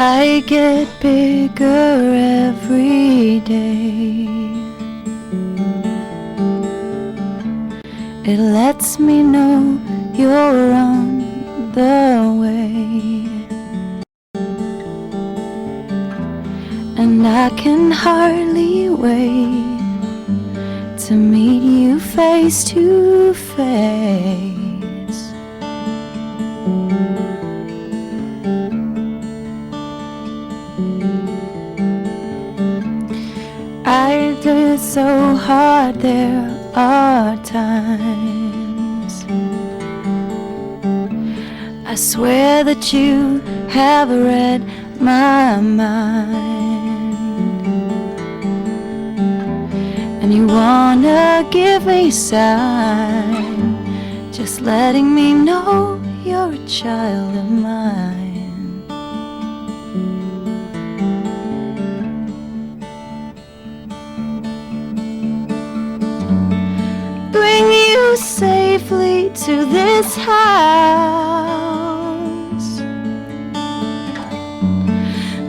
I get bigger every day. It lets me know you're on the way. And I can hardly wait to meet you face to face. I did so hard, there are times I swear that you have read my mind, and you wanna give me a sign, just letting me know you're a child of mine. Bring you safely to this house.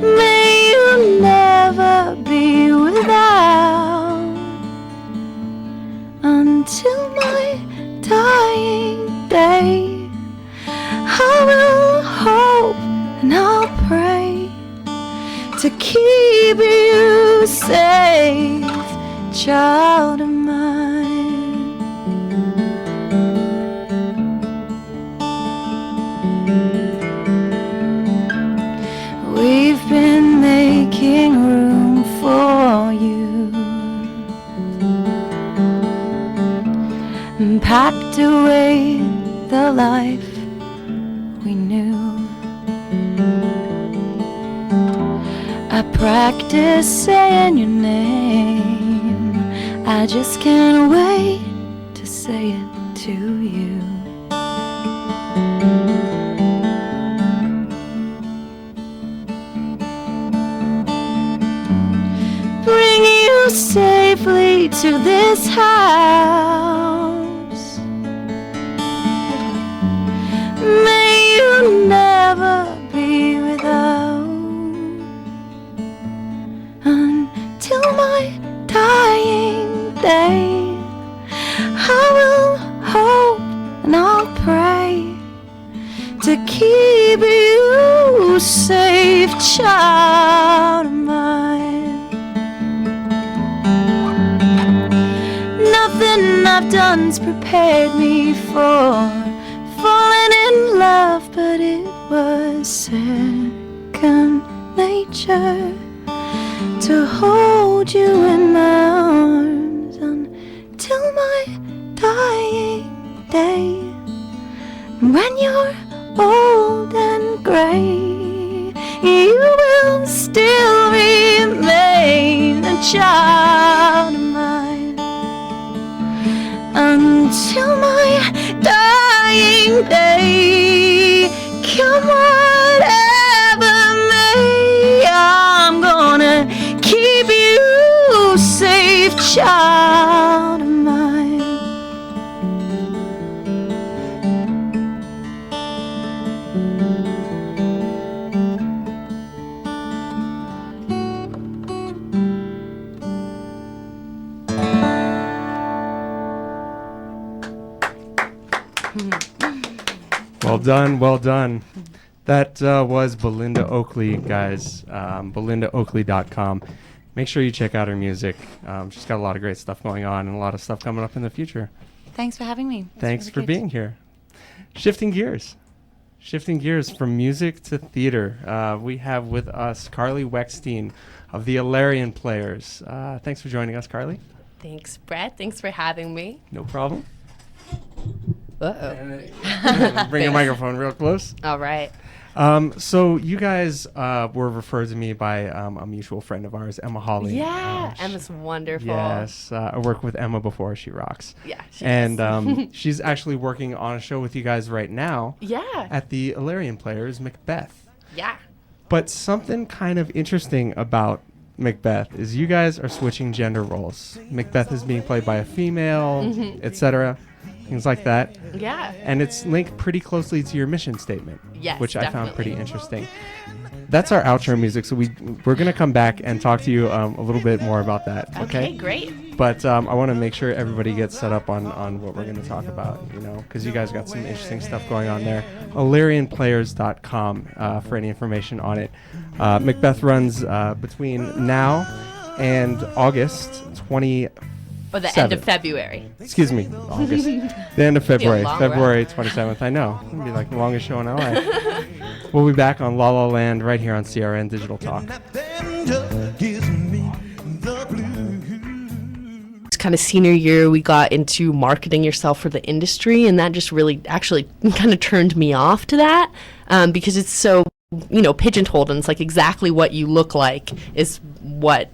May you never be without, until my dying day. I will hope and I'll pray to keep you safe, child of mine. We've been making room for you, and packed away the life we knew. I practice saying your name, I just can't wait to say it to you. Bring you safely to this house. May you never be without, until my dying day. I will hope and I'll pray to keep you safe, child of mine. Nothing I've done's prepared me for falling in love, but it was second nature to hold you in my arms until my dying day. When you're old and gray, you will still remain a child of mine, until my dying day. Come whatever may, I'm gonna keep you safe, child of mine. Well done, well done. That was Belinda Oakley, guys. BelindaOakley.com. Make sure you check out her music. She's got a lot of great stuff going on and a lot of stuff coming up in the future. Thanks for having me. Thanks really for good. being here. Shifting gears from music to theater. We have with us Carly Weckstein of the Illyrian Players. Thanks for joining us, Carly. Thanks, Brett. Thanks for having me. No problem. Uh-oh. Bring your microphone real close. All right. So you guys were referred to me by a mutual friend of ours, Emma Hawley. Yeah, Emma's wonderful. Yes, I worked with Emma before. She rocks. Yeah, she And does. she's actually working on a show with you guys right now Yeah. at the Illyrian Players, Macbeth. Yeah. But something kind of interesting about Macbeth is you guys are switching gender roles. Macbeth is being played by a female, etc. Things like that. Yeah. And it's linked pretty closely to your mission statement, Yes, which I found definitely. pretty interesting. that's our outro music. So we're gonna come back and talk to you a little bit more about that. Okay, great. But I want to make sure everybody gets set up on what we're going to talk about, because you guys got some interesting stuff going on there. IllyrianPlayers.com for any information on it. Macbeth runs between now and August 20. Or the end of February. Excuse me, August. The end of February. long February 27th. I know. It'll be like the longest show in LA. We'll be back on La La Land right here on CRN Digital Talk. Kind of senior year, we got into marketing yourself for the industry, and that just really actually kind of turned me off to that, because it's so pigeonholed, and it's like exactly what you look like is what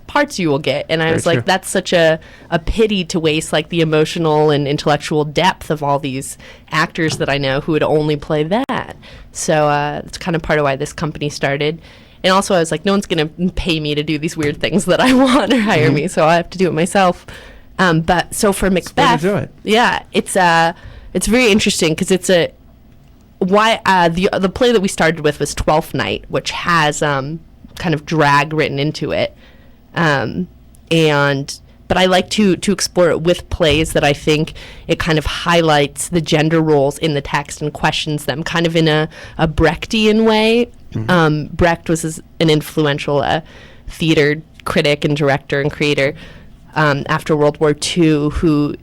parts you will get. And I was like, that's such a pity to waste like the emotional and intellectual depth of all these actors that I know who would only play that. So it's kind of part of why this company started. And also I was like, no one's going to pay me to do these weird things that I want or hire me, so I have to do it myself. But so for Macbeth, do it. Yeah, it's very interesting because it's the play that we started with was Twelfth Night, which has kind of drag written into it. But I like to explore it with plays that I think it kind of highlights the gender roles in the text and questions them kind of in a Brechtian way. Mm-hmm. Brecht was an influential theater critic and director and creator after World War II, who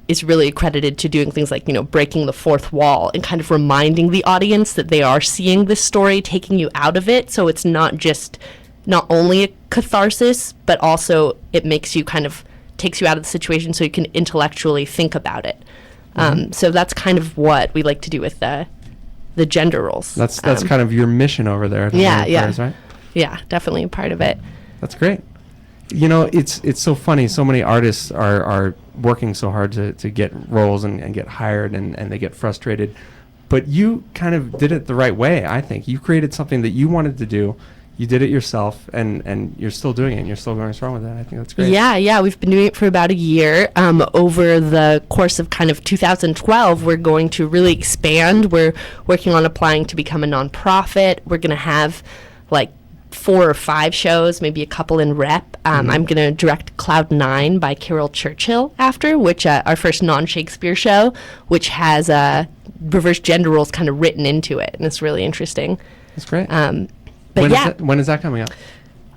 is really accredited to doing things like, breaking the fourth wall and kind of reminding the audience that they are seeing this story, taking you out of it. So it's not only a catharsis, but also it makes you takes you out of the situation so you can intellectually think about it. So that's kind of what we like to do with the gender roles. That's kind of your mission over there. Players, right? Yeah, definitely a part of it. That's great. It's so funny. So many artists are working so hard to get roles and get hired, and they get frustrated. But you kind of did it the right way, I think. You created something that you wanted to do. You did it yourself, and you're still doing it, and you're still going strong with that. I think that's great. Yeah, we've been doing it for about a year. Over the course of kind of 2012, we're going to really expand. We're working on applying to become a nonprofit. We're going to have like 4 or 5 shows, maybe a couple in rep. I'm going to direct Cloud 9 by Carol Churchill after, which our first non-Shakespeare show, which has reverse gender roles kind of written into it, and it's really interesting. That's great. But when is that coming up?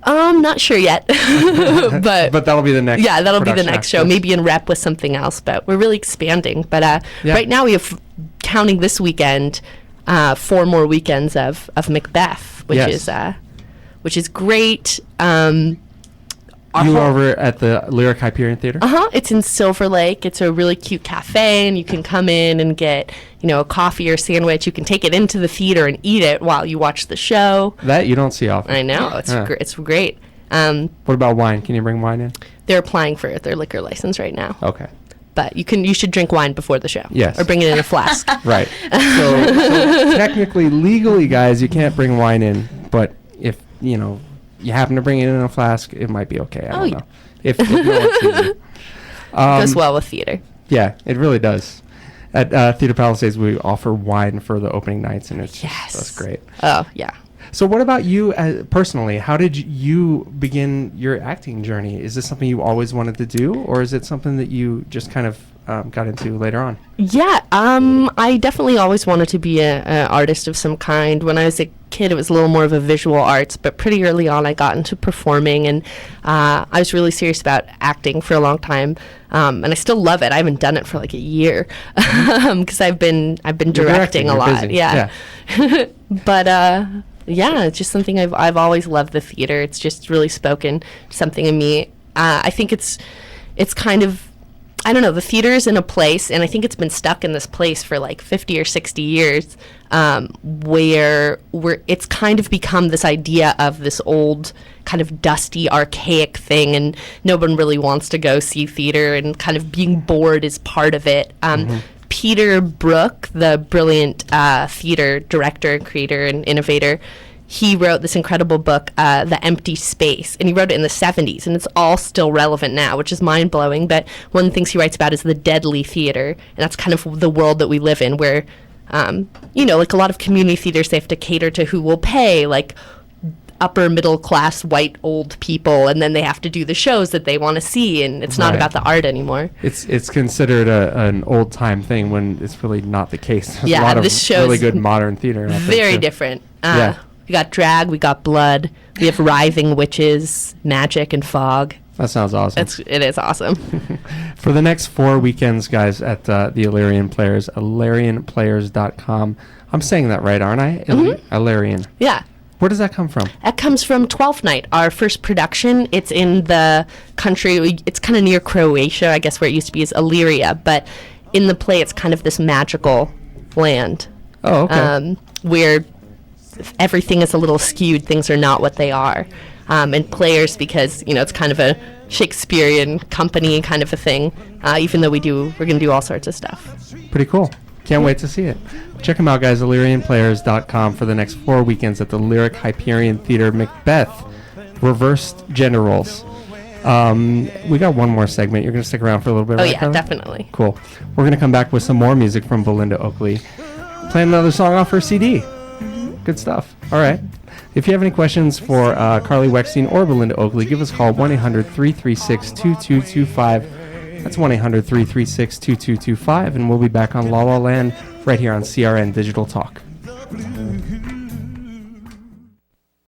Not sure yet, but that'll be the next. Yeah, that'll be the next show. Maybe in rep with something else. But we're really expanding. But right now we have, counting this weekend, 4 more weekends of Macbeth, which is great. You over at the Lyric Hyperion Theater? It's in Silver Lake. It's a really cute cafe, and you can come in and get, a coffee or sandwich. You can take it into the theater and eat it while you watch the show. That you don't see often. I know. It's great. What about wine? Can you bring wine in? They're applying for their liquor license right now. Okay. But you should drink wine before the show. Yes. Or bring it in a flask. Right. So technically, legally, guys, you can't bring wine in. But if, you happen to bring it in a flask, it might be okay. I don't know. If no one sees you. Goes well with theater. Yeah, it really does. At Theater Palisades, we offer wine for the opening nights, and that's great. Oh, yeah. So what about you personally? How did you begin your acting journey? Is this something you always wanted to do, or is it something that you just kind of got into later on? Yeah, I definitely always wanted to be an artist of some kind. When I was a kid, it was a little more of a visual arts, but pretty early on I got into performing, and I was really serious about acting for a long time, and I still love it. I haven't done it for like a year because I've been directing a lot. Busy. Yeah. But yeah, it's just something I've always loved. The theater, it's just really spoken something in me. I think it's kind of, I don't know, the theater is in a place, and I think it's been stuck in this place for like 50 or 60 years, where it's kind of become this idea of this old kind of dusty, archaic thing, and no one really wants to go see theater, and kind of being bored is part of it. Peter Brook, the brilliant theater director and creator and innovator, he wrote this incredible book, The Empty Space, and he wrote it in the 70s, and it's all still relevant now, which is mind-blowing. But one of the things he writes about is the deadly theater, and that's kind of the world that we live in, where, like a lot of community theaters, they have to cater to who will pay. Like, upper middle class white old people, and then they have to do the shows that they want to see, and it's not Right. about the art anymore. It's considered an old time thing when it's really not the case. There's Yeah, a lot of this show's really good modern theater. out there, Very too. different. Yeah. We got drag, we got blood, we have writhing witches, magic, and fog. That sounds awesome. It is awesome. For the next 4 weekends, guys, at the Illyrian Players, IllyrianPlayers.com. I'm saying that right, aren't I? Illyrian. Yeah. Where does that come from? That comes from 12th Night, our first production. It's in the country, it's kind of near Croatia, I guess where it used to be is Illyria, but in the play it's kind of this magical land. Oh, okay. Where everything is a little skewed, things are not what they are. And players, because, it's kind of a Shakespearean company kind of a thing, even though we're going to do all sorts of stuff. Pretty cool. Can't wait to see it. Check them out, guys. IllyrianPlayers.com for the next 4 weekends at the Lyric Hyperion Theater, Macbeth. Reversed gender roles. We got one more segment. You're going to stick around for a little bit, Oh, right, yeah, Carly? definitely. Cool. We're going to come back with some more music from Belinda Oakley. Playing another song off her CD. Good stuff. All right. If you have any questions for Carly Weckstein or Belinda Oakley, give us a call, 1-800-336-2225. That's 1-800-336-2225, and we'll be back on La La Land right here on CRN Digital Talk.